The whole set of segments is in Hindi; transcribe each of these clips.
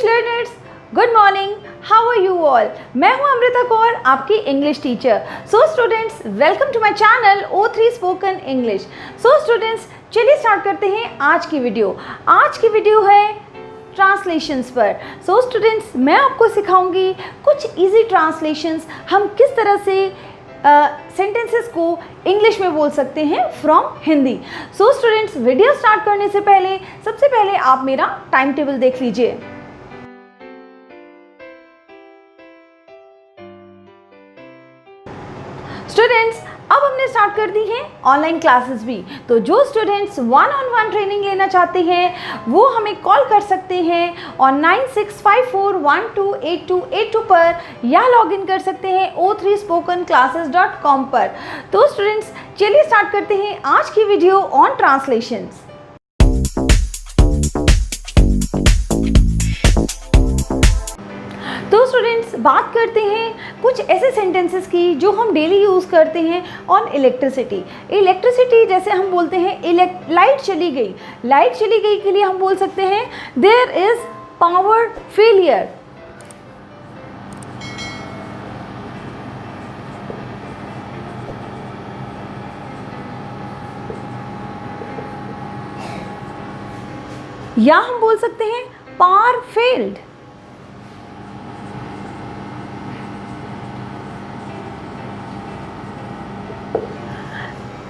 English learners, good morning, how are you all. मैं हूं अमृता कौर, आपकी English teacher. So students, welcome to my channel O3 spoken English. So students, चलिए स्टार्ट करते हैं आज की वीडियो। आज की वीडियो है ट्रांसलेशंस पर। सो स्टूडेंट्स, मैं आपको सिखाऊंगी कुछ इजी ट्रांसलेशंस, हम किस तरह से सेंटेंसेस को इंग्लिश में बोल सकते हैं from Hindi. So students, video start करने से पहले सबसे पहले आप मेरा टाइम टेबल देख लीजिए। स्टूडेंट्स, अब हमने स्टार्ट कर दी है ऑनलाइन क्लासेस भी। तो जो स्टूडेंट्स 1-on-1 ट्रेनिंग लेना चाहते हैं वो हमें कॉल कर सकते हैं और 9654128282 पर, या लॉगिन कर सकते हैं o3spokenclasses.com पर। तो स्टूडेंट्स, चलिए स्टार्ट करते हैं आज की वीडियो ऑन ट्रांसलेशंस। तो स्टूडेंट्स, बात करते हैं कुछ ऐसे सेंटेंसेस की जो हम डेली यूज़ करते हैं ऑन इलेक्ट्रिसिटी। इलेक्ट्रिसिटी जैसे हम बोलते हैं लाइट चली गई। लाइट चली गई के लिए हम बोल सकते हैं देयर इज़ पावर फेलियर। या हम बोल सकते हैं पावर फेल्ड।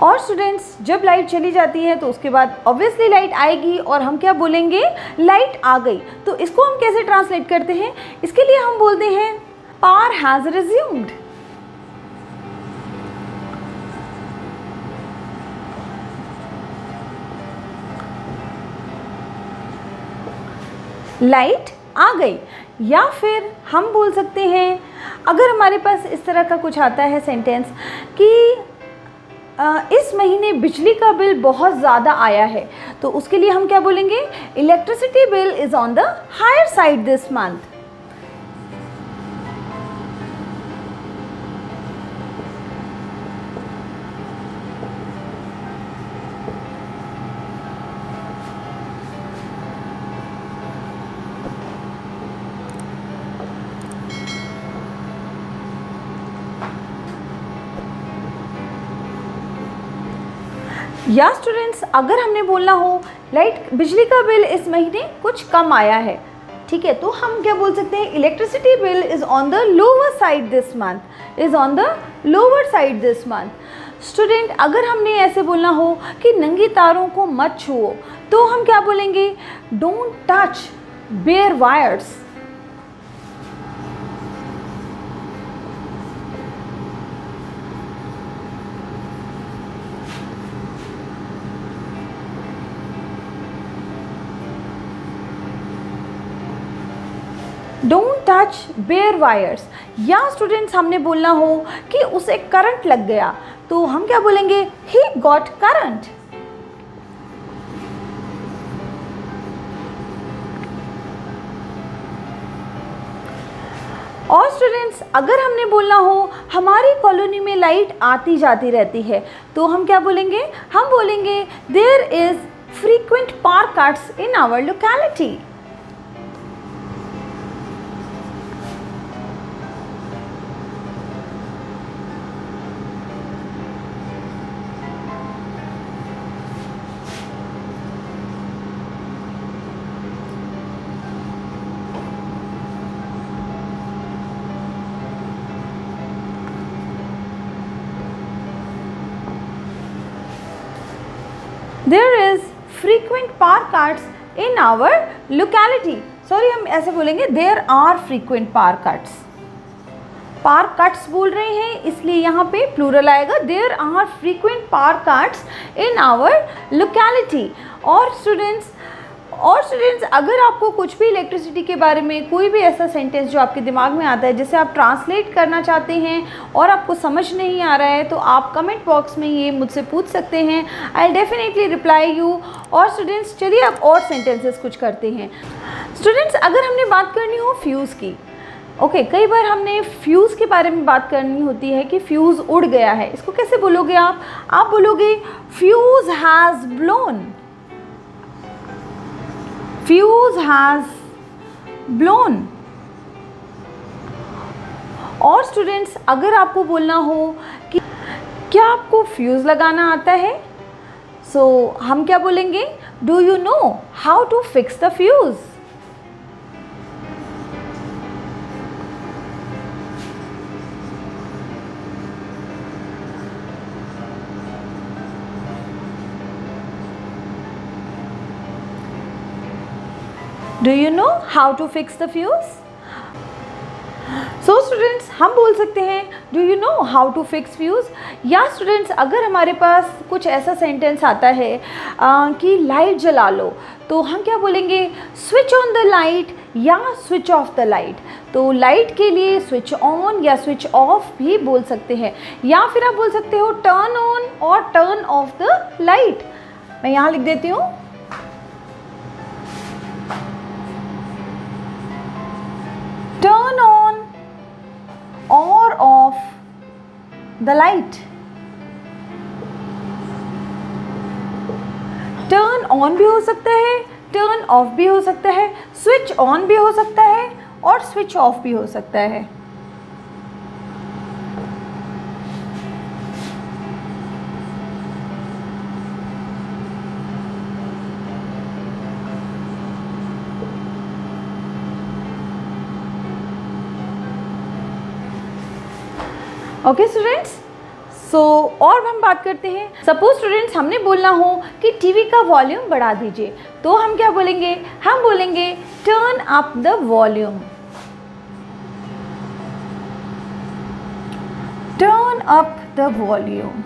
और स्टूडेंट्स, जब लाइट चली जाती है तो उसके बाद ऑब्वियसली लाइट आएगी और हम क्या बोलेंगे, लाइट आ गई। तो इसको हम कैसे ट्रांसलेट करते हैं, इसके लिए हम बोलते हैं पावर हैज रिज्यूम्ड। लाइट आ गई। या फिर हम बोल सकते हैं, अगर हमारे पास इस तरह का कुछ आता है सेंटेंस कि इस महीने बिजली का बिल बहुत ज़्यादा आया है, तो उसके लिए हम क्या बोलेंगे, electricity bill is on the higher side this month. या स्टूडेंट्स, अगर हमने बोलना हो बिजली का बिल इस महीने कुछ कम आया है, ठीक है, तो हम क्या बोल सकते हैं, electricity bill is on the lower side this month, is on the lower side this month. Student, अगर हमने ऐसे बोलना हो कि नंगी तारों को मत छुओ, तो हम क्या बोलेंगे, don't touch bare wires. Don't touch bare wires. या स्टूडेंट्स, हमने बोलना हो कि उसे करंट लग गया, तो हम क्या बोलेंगे, ही गॉट करंट। और स्टूडेंट्स, अगर हमने बोलना हो हमारी कॉलोनी में लाइट आती जाती रहती है, तो हम क्या बोलेंगे, हम बोलेंगे there is frequent power cuts in our locality. There is frequent power cuts in our locality. Sorry, हम ऐसे बोलेंगे there are frequent power cuts. Power cuts बोल रहे हैं इसलिए यहाँ पे प्लूरल आएगा, there are frequent power cuts in our locality. और स्टूडेंट्स, अगर आपको कुछ भी इलेक्ट्रिसिटी के बारे में कोई भी ऐसा सेंटेंस जो आपके दिमाग में आता है जिसे आप ट्रांसलेट करना चाहते हैं और आपको समझ नहीं आ रहा है, तो आप कमेंट बॉक्स में ये मुझसे पूछ सकते हैं। I will definitely reply you. और स्टूडेंट्स, चलिए अब और सेंटेंसेस कुछ करते हैं। स्टूडेंट्स, अगर हमने बात करनी हो फ्यूज़ की, ओके, कई बार हमने फ्यूज़ के बारे में बात करनी होती है कि फ्यूज़ उड़ गया है। इसको कैसे बोलोगे आप बोलोगे fuse has blown. Fuse has blown. और स्टूडेंट्स, अगर आपको बोलना हो कि क्या आपको फ्यूज़ लगाना आता है, सो हम क्या बोलेंगे? Do you know how to fix the fuse? Do you know how to fix the fuse? So students, हम बोल सकते हैं Do you know how to fix fuse? या स्टूडेंट्स, अगर हमारे पास कुछ ऐसा सेंटेंस आता है कि लाइट जला लो, तो हम क्या बोलेंगे? स्विच ऑन द लाइट या स्विच ऑफ द लाइट। तो लाइट के लिए स्विच ऑन या स्विच ऑफ भी बोल सकते हैं, या फिर आप बोल सकते हो टर्न ऑन और टर्न ऑफ द लाइट। मैं यहाँ लिख देती हूँ, turn on or off the light. Turn on भी हो सकता है, turn off भी हो सकता है, switch on भी हो सकता है और switch off भी हो सकता है। ओके स्टूडेंट्स, सो और हम बात करते हैं। सपोज स्टूडेंट्स, हमने बोलना हो कि टीवी का वॉल्यूम बढ़ा दीजिए, तो हम क्या बोलेंगे? हम बोलेंगे turn up the volume. Turn up the volume.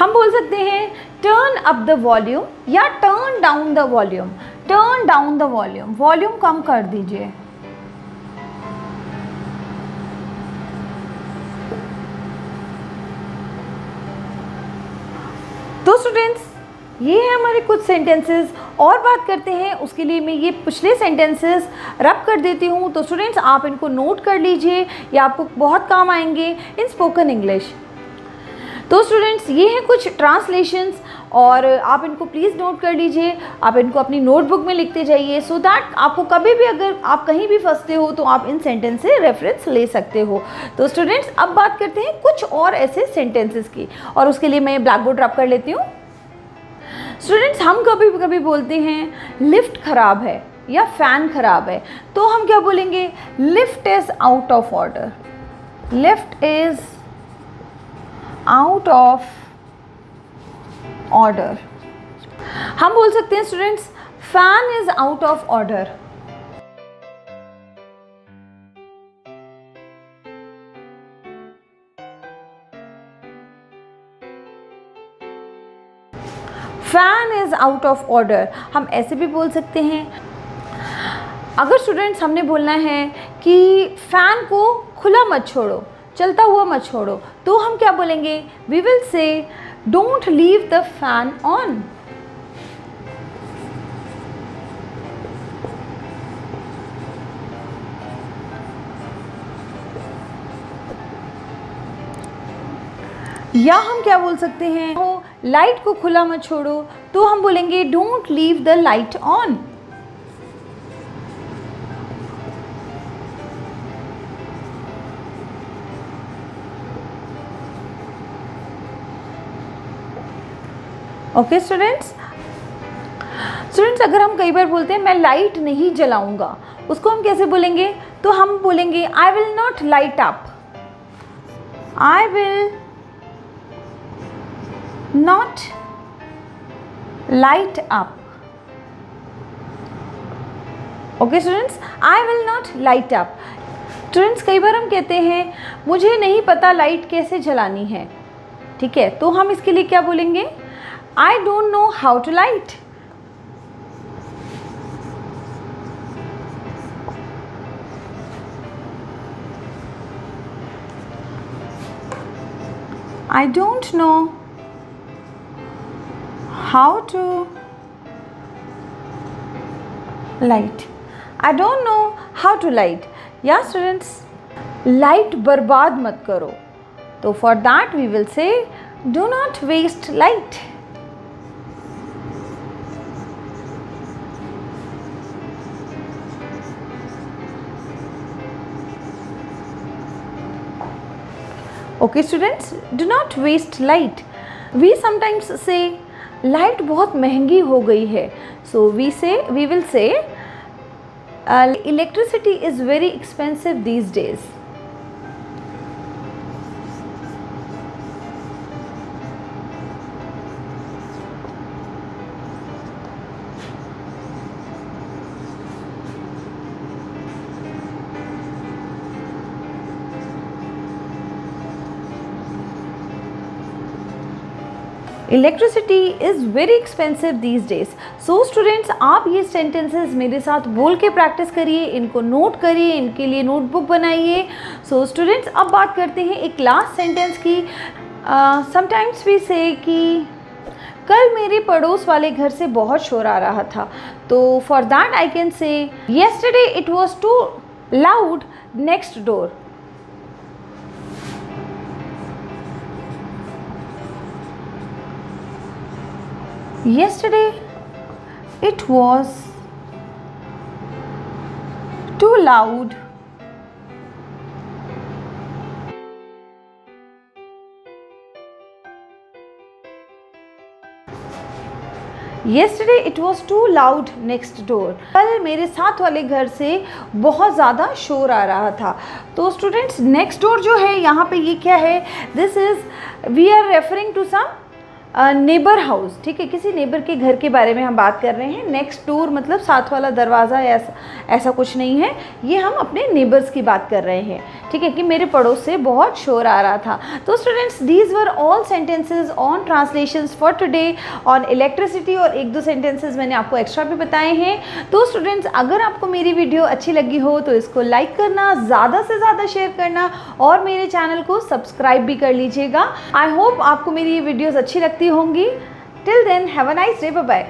हम बोल सकते हैं टर्न अप द वॉल्यूम या turn down the volume. Turn down the volume, volume कम कर दीजिए। तो स्टूडेंट्स, ये है हमारे कुछ सेंटेंसेस। और बात करते हैं, उसके लिए मैं ये पिछले सेंटेंसेस रब कर देती हूँ। तो स्टूडेंट्स, आप इनको नोट कर लीजिए, ये आपको बहुत काम आएंगे इन स्पोकन इंग्लिश। तो स्टूडेंट्स, ये हैं कुछ ट्रांसलेशंस और आप इनको प्लीज़ नोट कर लीजिए। आप इनको अपनी नोटबुक में लिखते जाइए, सो दैट आपको कभी भी अगर आप कहीं भी फंसते हो तो आप इन सेंटेंस से रेफरेंस ले सकते हो। तो स्टूडेंट्स, अब बात करते हैं कुछ और ऐसे सेंटेंसेस की, और उसके लिए मैं ब्लैक बोर्ड रब कर लेती हूँ। स्टूडेंट्स, हम कभी कभी बोलते हैं लिफ्ट ख़राब है या फ़ैन ख़राब है, तो हम क्या बोलेंगे? Lift is out of order. Lift is out of order. हम बोल सकते हैं students, fan is out of order. Fan is out of order हम ऐसे भी बोल सकते हैं। अगर स्टूडेंट्स हमने बोलना है कि फैन को खुला मत छोड़ो, चलता हुआ मत छोड़ो, तो हम क्या बोलेंगे? We will say don't leave the fan on. या हम क्या बोल सकते हैं? हो लाइट को खुला मत छोड़ो, तो हम बोलेंगे don't leave the light on. Okay students, अगर हम कई बार बोलते हैं मैं लाइट नहीं जलाऊंगा, उसको हम कैसे बोलेंगे? तो हम बोलेंगे I will not light up. I will not light up. Okay students, I will not light up. Students, कई बार हम कहते हैं मुझे नहीं पता लाइट कैसे जलानी है, ठीक है, तो हम इसके लिए क्या बोलेंगे? I don't know how to light. I don't know how to light. I don't know how to light. या स्टूडेंट्स, लाइट बर्बाद मत करो, तो for that we will say do not waste light. Okay students, do not waste light. We sometimes say light बहुत महंगी हो गई है, so we will say electricity is very expensive these days. Electricity is very expensive these days. So students, आप ये सेंटेंसेस मेरे साथ बोल के प्रैक्टिस करिए, इनको नोट करिए, इनके लिए नोटबुक बनाइए। सो स्टूडेंट्स, अब बात करते हैं एक लास्ट सेंटेंस की। समटाइम्स वी से कि कल मेरे पड़ोस वाले घर से बहुत शोर आ रहा था, तो for that I can say yesterday it was too loud next door. Yesterday it was too loud Yesterday it was too loud next door। कल मेरे साथ वाले घर से बहुत ज़्यादा शोर आ रहा था। तो स्टूडेंट्स, नेक्स्ट डोर जो है यहाँ पे ये क्या है, this is we are referring to some neighbour house. ठीक है, किसी नेबर के घर के बारे में हम बात कर रहे हैं। नेक्स्ट डोर मतलब साथ वाला दरवाज़ा, ऐसा कुछ नहीं है, ये हम अपने नेबर्स की बात कर रहे हैं। ठीक है, कि मेरे पड़ोस से बहुत शोर आ रहा था। तो students, these were all sentences on translations for today on electricity, और एक दो सेंटेंसेज मैंने आपको एक्स्ट्रा भी बताए हैं। तो स्टूडेंट्स, अगर आपको मेरी वीडियो अच्छी लगी हो तो इसको लाइक करना, ज़्यादा से ज़्यादा शेयर करना और मेरे चैनल को सब्सक्राइब भी कर लीजिएगा। आई होप आपको मेरी ये वीडियोज़ अच्छी लगती होंगी। Till then, have a nice day, bye bye.